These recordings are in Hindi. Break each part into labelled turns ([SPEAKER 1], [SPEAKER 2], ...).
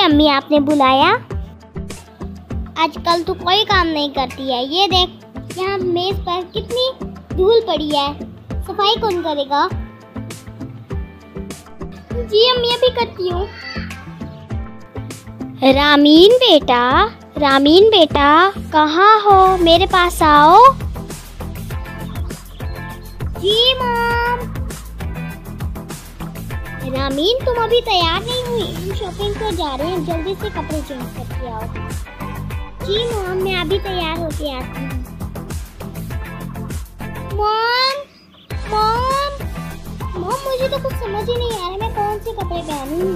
[SPEAKER 1] अम्मी, आपने बुलाया? आजकल तो कोई काम नहीं करती है। ये देख, यहाँ मेज पर कितनी धूल पड़ी है, सफाई कौन करेगा? जी अम्मी, अभी करती हूँ। रामीन बेटा कहाँ हो? मेरे पास आओ। जी मॉम। रामीन, तुम अभी तैयार नहीं हुई? हम शॉपिंग पर जा रहे हैं, जल्दी से कपड़े चेंज करके आओ। जी मॉम, मैं अभी तैयार होके आती हूँ। मॉम, मुझे तो कुछ समझ ही नहीं आ रहा मैं कौन से कपड़े पहनूं।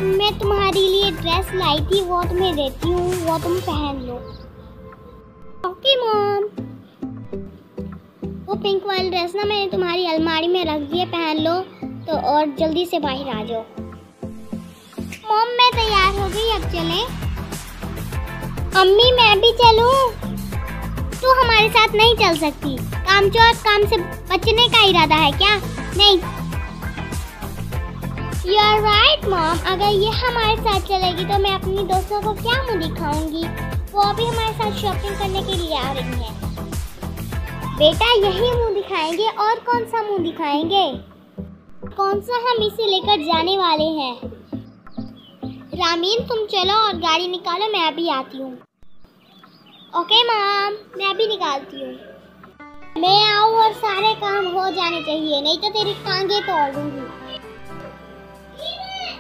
[SPEAKER 1] मैं तुम्हारे लिए ड्रेस लाई थी, वो तुम्हें देती हूँ, वो तुम पहन लो। Okay mom. वो पिंक वाली ड्रेस ना मैंने तुम्हारी अलमारी में रख दी है, पहन लो तो, और जल्दी से बाहर आ जाओ। मॉम, मैं तैयार हो गई, अब चलें? अम्मी, मैं भी चलूं? तू हमारे साथ नहीं चल सकती। कामचोर काम से बचने का इरादा है क्या? नहीं। You are right mom. अगर ये हमारे साथ चलेगी तो मैं अपनी दोस्तों को क्या मुंह दिखाऊंगी? वो अभी हमारे साथ शॉपिंग करने के लिए आ रही है। बेटा, यही मुंह दिखाएंगे, और कौन सा मुंह दिखाएंगे? कौन सा हम इसे लेकर जाने वाले हैं। रामीन, तुम चलो और गाड़ी निकालो, मैं अभी आती हूँ। ओके मॉम, मैं अभी निकालती हूँ। मैं आऊँ और सारे काम हो जाने चाहिए, नहीं तो तेरी टांगे तोड़ दूंगी।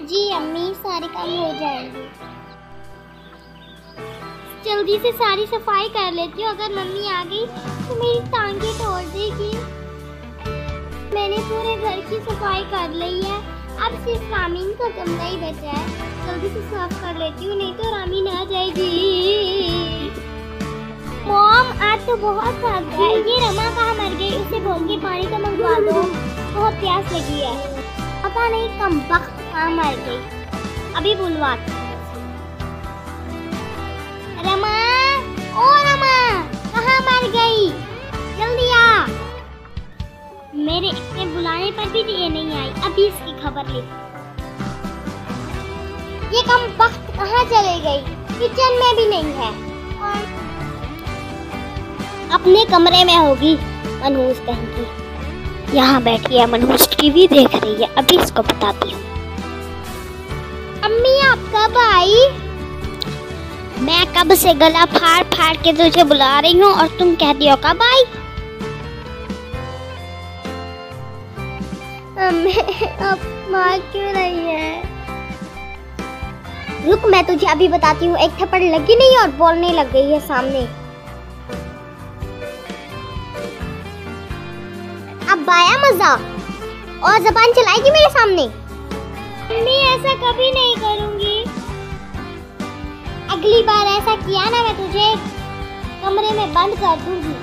[SPEAKER 1] जी अम्मी, सारे काम हो जाएंगे। जल्दी से सारी सफाई कर लेती हूँ, अगर मम्मी आ गई तो मेरी टांगे तोड़ देगी। मैंने पूरे घर की सफाई कर ली है, अब सिर्फ रामीन का कमरा ही बचा है। जल्दी से साफ कर लेती हूँ, नहीं तो रामीन आ जाएगी। मॉम, आज तो बहुत थक गए। ये रमा कहाँ मर गई? उसे बोल के पानी तो मंगवा दो, बहुत प्यास लगी है। पता नहीं कम वक्त कहाँ मर गई, अभी बुलवाती हूँ। रमा, ओ रमा, कहाँ मर गई? जल्दी आ। मेरे इतने बुलाने पर भी ये नहीं आई, अभी इसकी खबर ले। ये कम वक्त कहाँ चले गई? किचन में भी नहीं है, और अपने कमरे में होगी मनहूस कहीं की। यहाँ बैठी है मनहूस, टीवी देख रही है, अभी इसको बताती हूँ। अम्मी, आप कब आई? मैं कब से गला फाड़ फाड़ के तुझे बुला रही हूँ और तुम कहती हो कब आई? अम्मी, अब मार क्यों रही है? रुक, मैं तुझे अभी बताती हूँ। एक थप्पड़ लगी नहीं और बोलने लग गई है सामने। अब आया मजा, और ज़बान चलाएगी मेरे सामने? मैं ऐसा कभी नहीं करूंगी। अगली बार ऐसा किया ना, मैं तुझे कमरे में बंद कर दूंगी।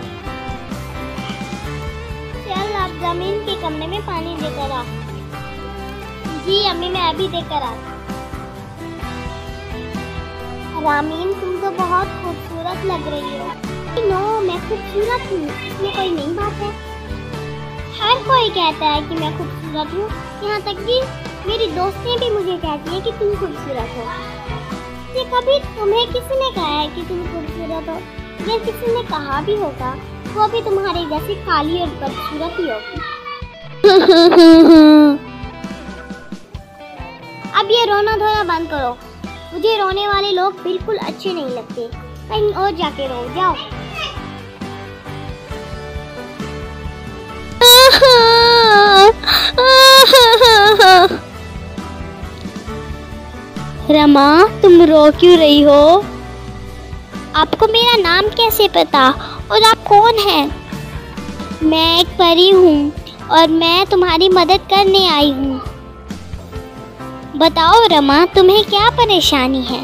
[SPEAKER 1] चल, अब जमीन के कमरे में पानी लेकर आ। जी अम्मी, मैं अभी देकर आ। रामीन, तुम तो बहुत खूबसूरत लग रही हो। नो, मैं खूबसूरत हूँ, इसमें कोई नई बात है। हर कोई कहता है कि मैं खूबसूरत हूँ, यहाँ तक कि मेरी दोस्तें भी मुझे कहती है कि तुम खूबसूरत हो। ये कभी तुम्हें किसी ने कहा है कि तुम खूबसूरत हो? या किसी ने कहा भी होगा, वो भी तुम्हारे जैसी काली और बदसूरत ही होगी। अब ये रोना धोना बंद करो। मुझे रोने वाले लोग बिल्कुल अच्छे नहीं लगते। कहीं और जाके रो जाओ। रमा, तुम रो क्यों रही हो? आपको मेरा नाम कैसे पता, और आप कौन हैं? मैं एक परी हूँ और मैं तुम्हारी मदद करने आई हूँ। बताओ रमा, तुम्हें क्या परेशानी है?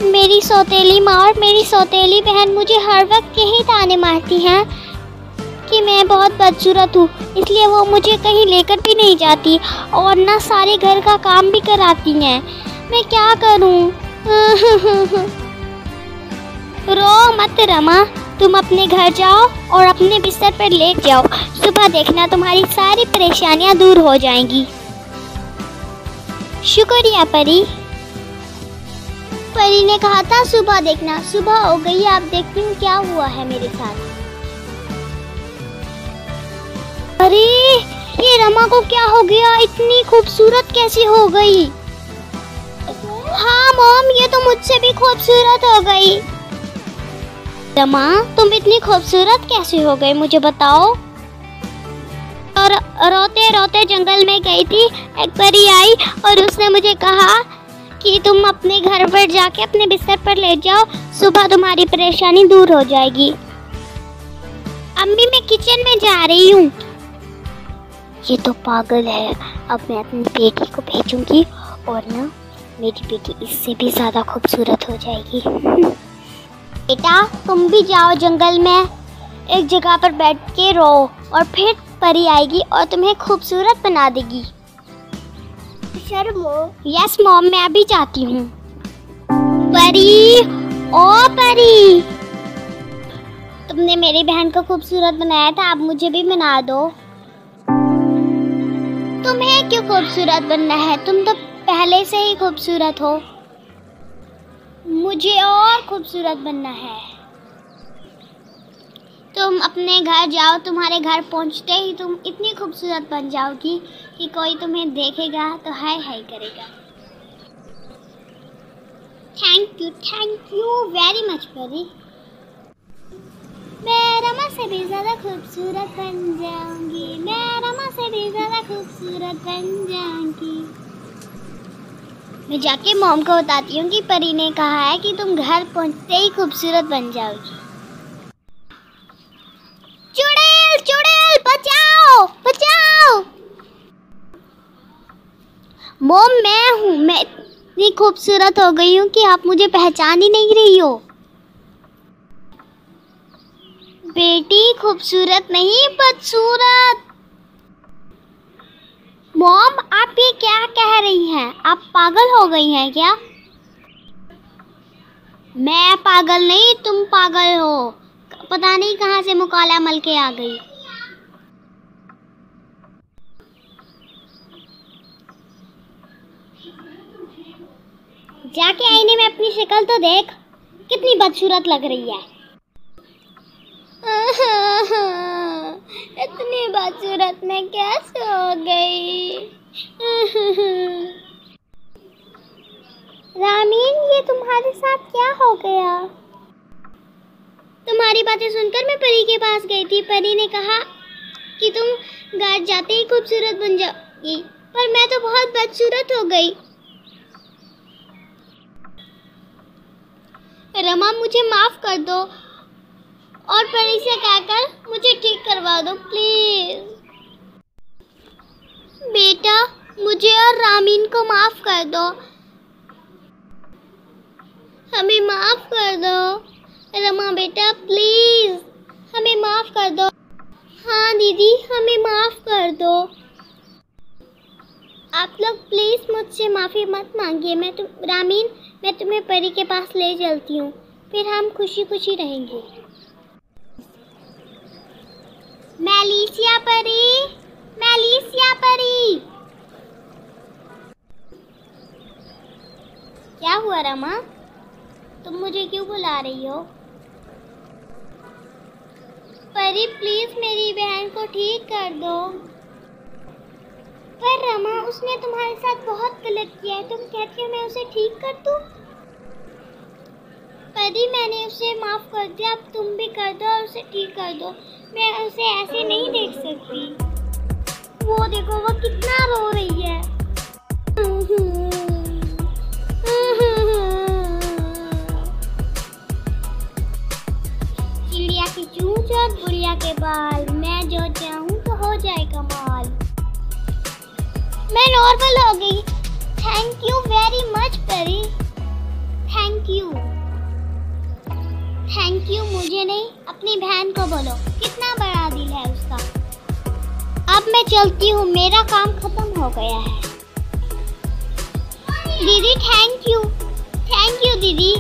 [SPEAKER 1] मेरी सौतेली माँ और मेरी सौतेली बहन मुझे हर वक्त यही ताने मारती हैं कि मैं बहुत बदसूरत हूँ, इसलिए वो मुझे कहीं लेकर भी नहीं जाती और ना सारे घर का काम भी कराती हैं। मैं क्या करूँ? रो मत रमा, तुम अपने घर जाओ और अपने बिस्तर पर लेट जाओ। सुबह देखना तुम्हारी सारी परेशानियाँ दूर हो जाएंगी। शुक्रिया परी। परी ने कहा था सुबह देखना। सुबह हो गई, आप देखती हूँ क्या हुआ है मेरे साथ। अरे ये रमा को क्या हो गया, इतनी खूबसूरत कैसी हो गई। हाँ मॉम, ये तो मुझसे भी खूबसूरत हो गई। रमा तुम इतनी खूबसूरत कैसे हो गई, मुझे बताओ। और रोते रोते जंगल में गई थी, एक परी आई और उसने मुझे कहा कि तुम अपने घर पर जाके अपने बिस्तर पर लेट जाओ, सुबह तुम्हारी परेशानी दूर हो जाएगी। अम्मी मैं किचन में जा रही हूँ। ये तो पागल है, अब मैं अपनी बेटी को भेजूंगी और ना मेरी बेटी इससे भी ज़्यादा खूबसूरत हो जाएगी। बेटा तुम भी जाओ जंगल में, एक जगह पर बैठ के रो और फिर परी आएगी और तुम्हें खूबसूरत बना देगी। यस मॉम, मैं अभी जाती हूँ। परी, ओ परी, तुमने मेरी बहन को खूबसूरत बनाया था, अब मुझे भी बना दो। तुम्हें क्यों खूबसूरत बनना है, तुम तो पहले से ही खूबसूरत हो। मुझे और खूबसूरत बनना है। तुम अपने घर जाओ, तुम्हारे घर पहुंचते ही तुम इतनी खूबसूरत बन जाओगी कि कोई तुम्हें देखेगा तो हाय हाय करेगा। थैंक यू वेरी मच परी। मैं रमा से भी ज़्यादा खूबसूरत बन जाऊंगी, मैं रमा से भी ज़्यादा खूबसूरत बन जाऊंगी। मैं जाके मॉम को बताती हूँ कि परी ने कहा है कि तुम घर पहुँचते ही खूबसूरत बन जाओगी। चुड़ैल चुड़ैल बचाओ बचाओ। मॉम मैं हूँ, मैं इतनी खूबसूरत हो गई हूँ कि आप मुझे पहचान ही नहीं रही हो। बेटी खूबसूरत नहीं बदसूरत। मॉम आप ये क्या कह रही हैं, आप पागल हो गई हैं क्या? मैं पागल नहीं, तुम पागल हो। पता नहीं कहाँ से मुकाला मल के आ गई। जाके आईने में अपनी शक्ल तो देख, कितनी बदसूरत लग रही है। इतनी बदसूरत में कैसे हो गई। रामीन ये तुम्हारे साथ क्या हो गया? तुम्हारी बातें सुनकर मैं परी के पास गई थी। परी ने कहा कि तुम घर जाते ही खूबसूरत बन जाओगी, पर मैं तो बहुत बदसूरत हो गई। रमा मुझे माफ कर दो और परी से कहकर मुझे ठीक करवा दो प्लीज। बेटा मुझे और रामीन को माफ कर दो, हमें माफ कर दो। रमा बेटा प्लीज हमें माफ कर दो। हाँ दीदी हमें माफ कर दो। आप लोग प्लीज मुझसे माफी मत मांगिए। रामीन मैं तुम्हें परी के पास ले चलती हूँ, फिर हम खुशी खुशी रहेंगे। मेलिसिया परी, मेलिसिया परी। क्या हुआ रमा, तुम मुझे क्यों बुला रही हो? परी प्लीज मेरी बहन को ठीक कर दो। पर रमा उसने तुम्हारे साथ बहुत गलत किया है, तुम कहती हो मैं उसे ठीक कर दूं? परी मैंने उसे माफ कर दिया, अब तुम भी कर दो और उसे ठीक कर दो। मैं उसे ऐसे नहीं देख सकती। वो देखो वो कितना रो रही है। चिड़िया की चूंच और बुढ़िया के बाल, मैं जो चाहूँ तो हो जाए कमाल। मैं नॉर्मल हो गई। थैंक यू वेरी मच परी, थैंक यू। थैंक यू मुझे नहीं, अपनी बहन को बोलो, कितना बड़ा दिल है उसका। अब मैं चलती हूँ, मेरा काम खत्म हो गया है। दीदी थैंक यू दीदी।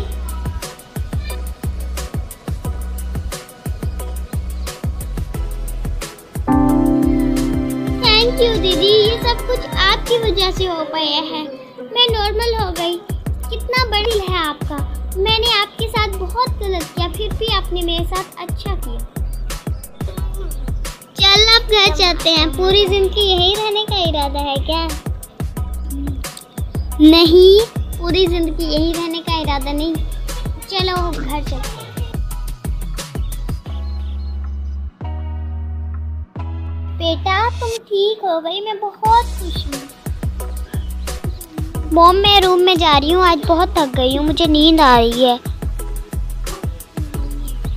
[SPEAKER 1] थैंक यू दीदी, ये सब कुछ आपकी वजह से हो पाया है। मैं नॉर्मल हो गई। कितना बड़ी है आपका। मैंने आपके साथ बहुत गलत किया, फिर भी आपने मेरे साथ अच्छा किया। चल अब घर चलते हैं। पूरी जिंदगी यही रहने का इरादा है क्या? नहीं, पूरी जिंदगी यही रहने का इरादा नहीं। चलो घर चलते हैं। बेटा तुम ठीक हो गई, मैं बहुत खुश हूँ। मॉम मैं रूम में जा रही हूँ, आज बहुत थक गई हूँ, मुझे नींद आ रही है।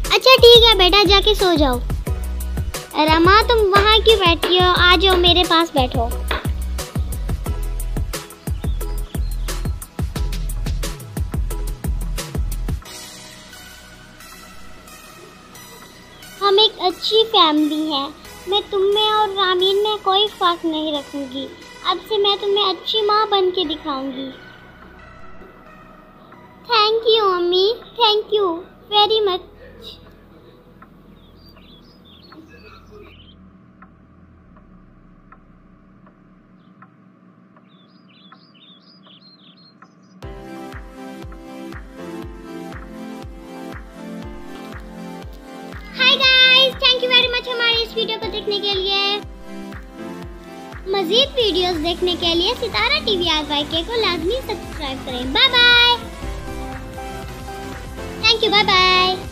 [SPEAKER 1] अच्छा ठीक है बेटा, जाके सो जाओ। रमा तुम वहाँ क्यों बैठी हो? आ जाओ मेरे पास बैठो। हम एक अच्छी फैमिली है। मैं तुम में और रामीन में कोई फर्क नहीं रखूंगी। अब से मैं तुम्हें अच्छी माँ बन के दिखाऊंगी। Thank you mummy, thank you very much. Hi guys, thank you very much हमारे इस वीडियो को देखने के लिए। मज़ीद वीडियोस देखने के लिए सितारा टीवी RYK को लाजमी सब्सक्राइब करें। Bye bye. Thank you, bye bye.